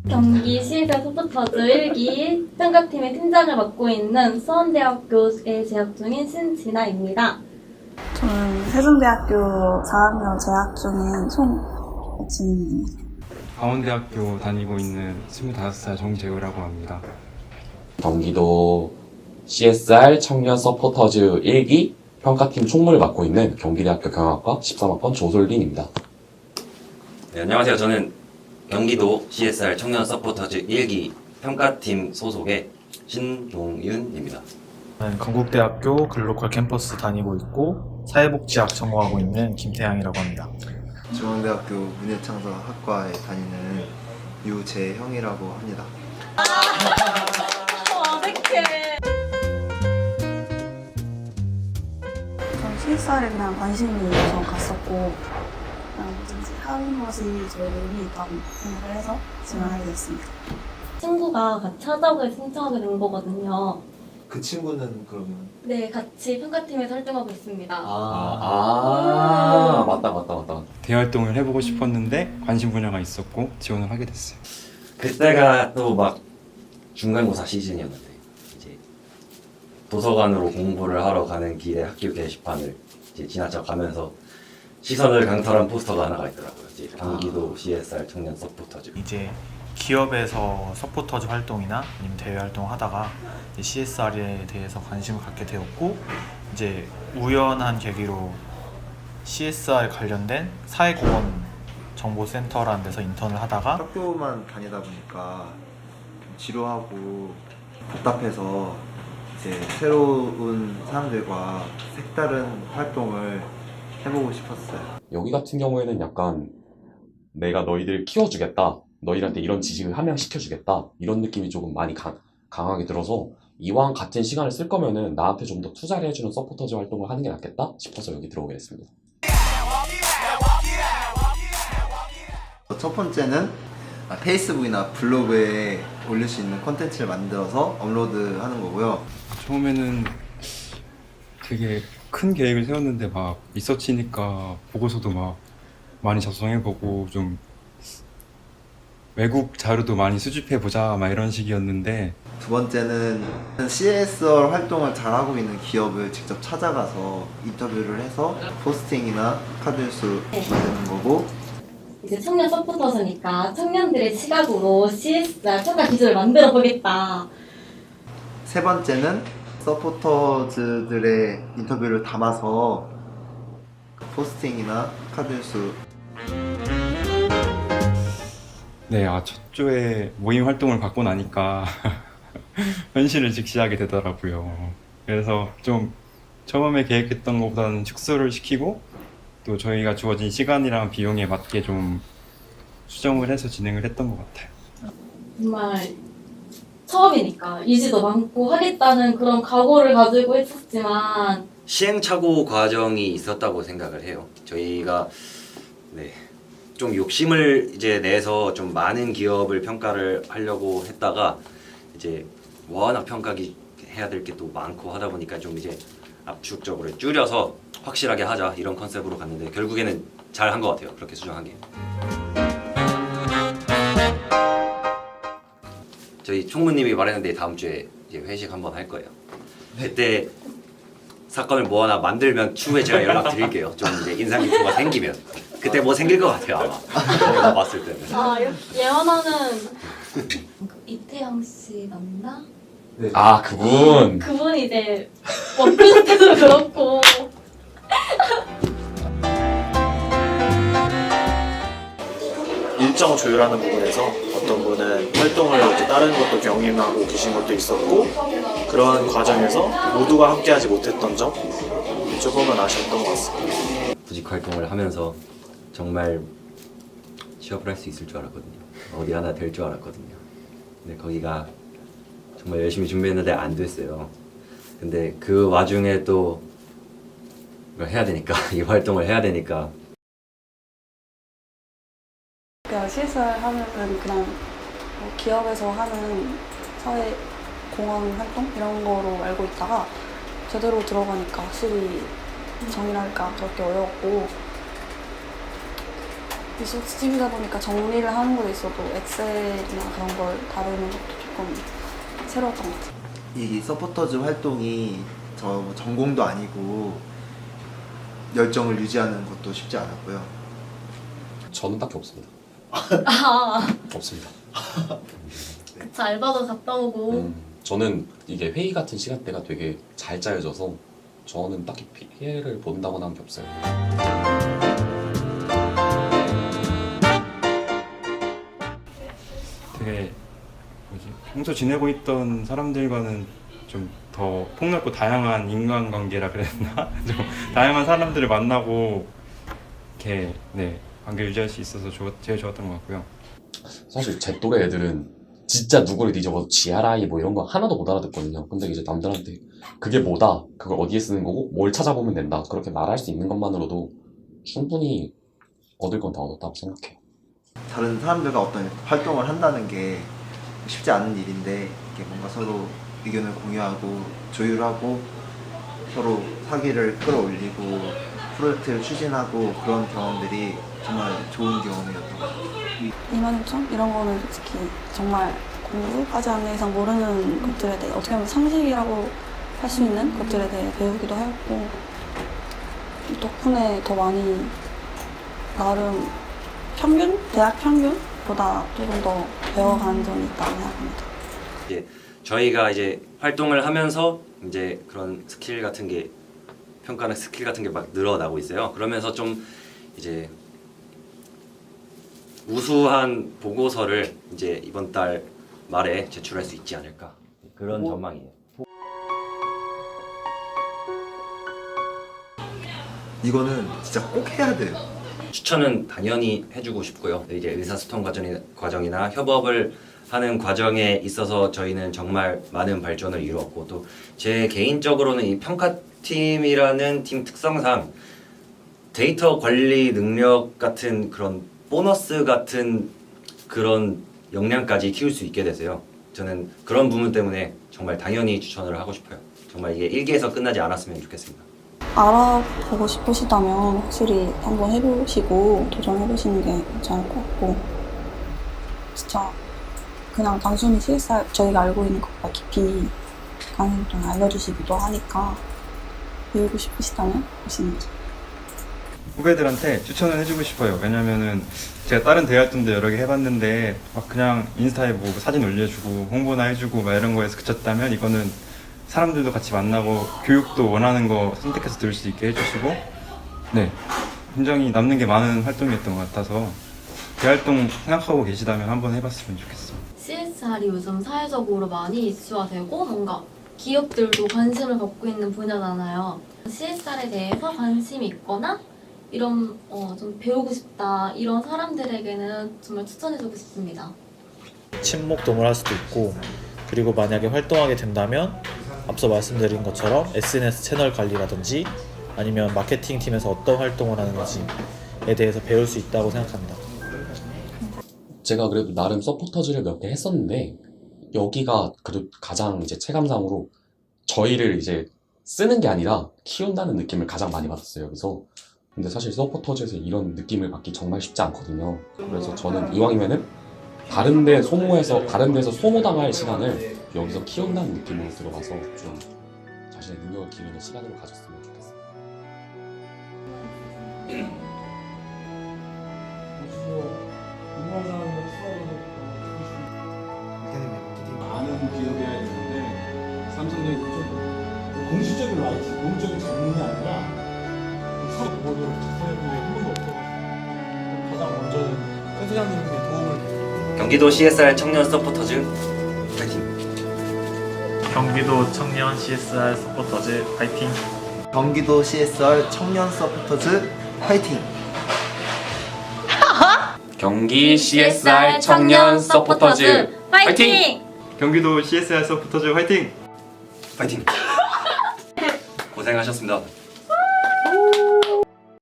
경기 시설 소프터즈 1기 평가팀의 팀장을 맡고 있는 수원대학교에 재학 중인 신진아입니다. 저는 세종대학교 4학년 재학 중인 송진입니다. 강원대학교 다니고 있는 25살 정재우라고 합니다. 경기도 CSR 청년 서포터즈 1기 평가팀 총무를 맡고 있는 경기대학교 경영학과 13학번 조솔린입니다. 네, 안녕하세요. 저는 경기도 CSR 청년 서포터즈 1기 평가팀 소속의 신동윤입니다. 저는 건국대학교 글로컬 캠퍼스 다니고 있고 사회복지학 전공하고 있는 김태양이라고 합니다. 중앙대학교 문예창작학과에 다니는 유재형이라고 합니다. 어색해. 전 CSR에 그냥 관심이 있어서 갔었고 그냥 이제 하는 것이 저의 의미 있다고 생각을 해서 지원하게 됐습니다. 친구가 같이 하자고 해서 신청하게 된 거거든요. 그 친구는 그러면 네, 같이 평가팀에서 활동하고 있습니다. 맞다. 대활동을 해보고 싶었는데 관심 분야가 있었고 지원을 하게 됐어요. 그때가 또 막 중간고사 시즌이었는데 이제 도서관으로 공부를 하러 가는 길에 학교 게시판을 이제 지나쳐 가면서 시선을 강탈한 포스터가 하나가 있더라고요. 이제 경기도 CSR 청년 서포터즈. 이제 기업에서 서포터즈 활동이나 아니면 대외 활동 하다가 CSR에 대해서 관심을 갖게 되었고 이제 우연한 계기로 CSR 관련된 사회공헌 정보센터라는 데서 인턴을 하다가 학교만 다니다 보니까 좀 지루하고 답답해서 이제 새로운 사람들과 색다른 활동을 해보고 싶었어요. 여기 같은 경우에는 약간 내가 너희들 키워주겠다, 너희들한테 이런 지식을 함양시켜주겠다 이런 느낌이 조금 많이 강하게 들어서 이왕 같은 시간을 쓸 거면은 나한테 좀 더 투자를 해주는 서포터즈 활동을 하는 게 낫겠다 싶어서 여기 들어오게 됐습니다. 첫 번째는 페이스북이나 블로그에 올릴 수 있는 콘텐츠를 만들어서 업로드하는 거고요. 처음에는 되게 큰 계획을 세웠는데 막 리서치니까 보고서도 막 많이 작성해보고 좀 외국 자료도 많이 수집해보자 막 이런 식이었는데 두 번째는 CSR 활동을 잘하고 있는 기업을 직접 찾아가서 인터뷰를 해서 포스팅이나 카드뉴스 만드는 거고, 이제 청년 서포터즈니까 청년들의 시각으로 CSR 평가 기준을 만들어 보겠다. 세 번째는 서포터즈들의 인터뷰를 담아서 포스팅이나 카드뉴스. 네, 첫 주에 모임 활동을 받고 나니까 현실을 직시하게 되더라고요. 그래서 좀 처음에 계획했던 것보다는 축소를 시키고 또 저희가 주어진 시간이랑 비용에 맞게 좀 수정을 해서 진행을 했던 것 같아요. 정말 처음이니까 이지도 많고 하겠다는 그런 각오를 가지고 했었지만 시행착오 과정이 있었다고 생각을 해요. 저희가 좀 욕심을 이제 내서 좀 많은 기업을 평가를 하려고 했다가 이제 워낙 평가기 해야 될 게 또 많고 하다 보니까 좀 이제 압축적으로 줄여서 확실하게 하자 이런 컨셉으로 갔는데 결국에는 잘 한 것 같아요. 그렇게 수정하게. 저희 총무님이 말했는데 다음 주에 이제 회식 한번 할 거예요. 그때 사건을 뭐 하나 만들면 추후에 제가 연락 드릴게요. 좀 이제 인상 깊은 거 생기면 그때 뭐 생길 것 같아요 아마. 제가 봤을 때는. 예언하는 이태영 씨 맞나? 그분! 그분이 이제 워크숍 때도 그렇고 일정 조율하는 부분에서 어떤 분은 활동을 이제 다른 것도 경험하고 계신 것도 있었고 그런 과정에서 모두가 함께하지 못했던 점 조금은 아쉬웠던 것 같습니다. 부직 활동을 하면서 정말 취업을 할 수 있을 줄 알았거든요. 어디 하나 될 줄 알았거든요. 근데 거기가 정말 열심히 준비했는데 안 됐어요. 근데 그 와중에 또 이걸 해야 되니까 이 활동을 해야 되니까 그러니까 CSR 하면은 그냥 뭐 기업에서 하는 사회 공헌 활동 이런 거로 알고 있다가 제대로 들어가니까 확실히 정의랄까 그렇게 어려웠고 리소스 팀이다 보니까 정리를 하는 것도 있어도 엑셀이나 그런 걸 다루는 것도 조금 새로웠던 것 같아요. 이 서포터즈 활동이 저 전공도 아니고 열정을 유지하는 것도 쉽지 않았고요. 저는 딱히 없습니다. 아, 없습니다. 저 알바도 갔다 오고. 저는 이게 회의 같은 시간대가 되게 잘 짜여져서 저는 딱히 피해를 본다거나 한 게 없어요. 되게 뭐지? 평소 지내고 있던 사람들과는 좀 더 폭넓고 다양한 인간관계라 그랬나? 좀 다양한 사람들을 만나고 이렇게 네, 관계 유지할 수 있어서 제일 좋았던 것 같고요. 사실 제 또래 애들은 진짜 누구를 뒤져봐도 GRI 뭐 이런 거 하나도 못 알아듣거든요. 근데 이제 남들한테 그게 뭐다, 그걸 어디에 쓰는 거고, 뭘 찾아보면 된다, 그렇게 말할 수 있는 것만으로도 충분히 얻을 건 다 얻었다고 생각해요. 다른 사람들과 어떤 활동을 한다는 게 쉽지 않은 일인데 이렇게 뭔가 서로 의견을 공유하고 조율하고 서로 사기를 끌어올리고 프로젝트를 추진하고 그런 경험들이 정말 좋은 경험이었던 것 같아요. 이만점 이런 거는 솔직히 정말 공부하지 않는 이상 모르는 것들에 대해 어떻게 보면 상식이라고 할 수 있는 것들에 대해 배우기도 했고 덕분에 더 많이 나름 평균? 대학 평균보다 조금 더 배워가는 점이 있다고 생각합니다. 이제 저희가 이제 활동을 하면서 이제 그런 스킬 같은 게 평가는 스킬 같은 게 막 늘어나고 있어요. 그러면서 좀 이제 우수한 보고서를 이제 이번 달 말에 제출할 수 있지 않을까 그런 전망이에요. 이거는 진짜 꼭 해야 돼요. 추천은 당연히 해주고 싶고요. 이제 의사소통 과정이나 협업을 하는 과정에 있어서 저희는 정말 많은 발전을 이루었고 또 제 개인적으로는 이 평가팀이라는 팀 특성상 데이터 관리 능력 같은 그런 보너스 같은 그런 역량까지 키울 수 있게 돼서요. 저는 그런 부분 때문에 정말 당연히 추천을 하고 싶어요. 정말 이게 1기에서 끝나지 않았으면 좋겠습니다. 알아보고 싶으시다면 확실히 한번 해보시고 도전해보시는 게 괜찮을 것 같고 진짜 그냥 단순히 CSR 저희가 알고 있는 것보다 깊이 강의를 알려주시기도 하니까 배우고 싶으시다면 보시는 게 후배들한테 추천을 해주고 싶어요. 왜냐면은 제가 다른 대회 활동도 여러 개 해봤는데 막 그냥 인스타에 뭐 사진 올려주고 홍보나 해주고 막 이런 거에서 그쳤다면 이거는 사람들도 같이 만나고 교육도 원하는 거 선택해서 들을 수 있게 해주시고 네, 굉장히 남는 게 많은 활동이었던 것 같아서 대활동 생각하고 계시다면 한번 해봤으면 좋겠어요. CSR이 요즘 사회적으로 많이 이슈화되고 뭔가 기업들도 관심을 갖고 있는 분야잖아요. CSR에 대해서 관심이 있거나 이런 좀 배우고 싶다 이런 사람들에게는 정말 추천해주고 싶습니다. 친목도모를 할 수도 있고 그리고 만약에 활동하게 된다면 앞서 말씀드린 것처럼 SNS 채널 관리라든지 아니면 마케팅 팀에서 어떤 활동을 하는지에 대해서 배울 수 있다고 생각합니다. 제가 그래도 나름 서포터즈를 몇 개 했었는데 여기가 그래도 가장 이제 체감상으로 저희를 이제 쓰는 게 아니라 키운다는 느낌을 가장 많이 받았어요. 그래서 근데 사실 서포터즈에서 이런 느낌을 받기 정말 쉽지 않거든요. 그래서 저는 이왕이면은 다른 데서 소모당할 시간을 여기서 키운다는 느낌으로 들어가서 좀 자신의 능력을 기르는 시간으로 가졌으면 좋겠어요. 많은 기업이 해야 되는데 삼성전자 좀 공식적인 라이트, 공적인 전문이 아니라 사업 보도록 사회부에 한 번도 없어가지고 가장 먼저는 현 소장님께 도움을 경기도 CSR 청년 서포터즈 파이팅! 경기도 청년 CSR 서포터즈 파이팅! 경기도 CSR 청년 서포터즈 화이팅! 경기 CSR 청년 서포터즈 화이팅! 경기도 CSR 서포터즈 화이팅! 파이팅! 고생하셨습니다.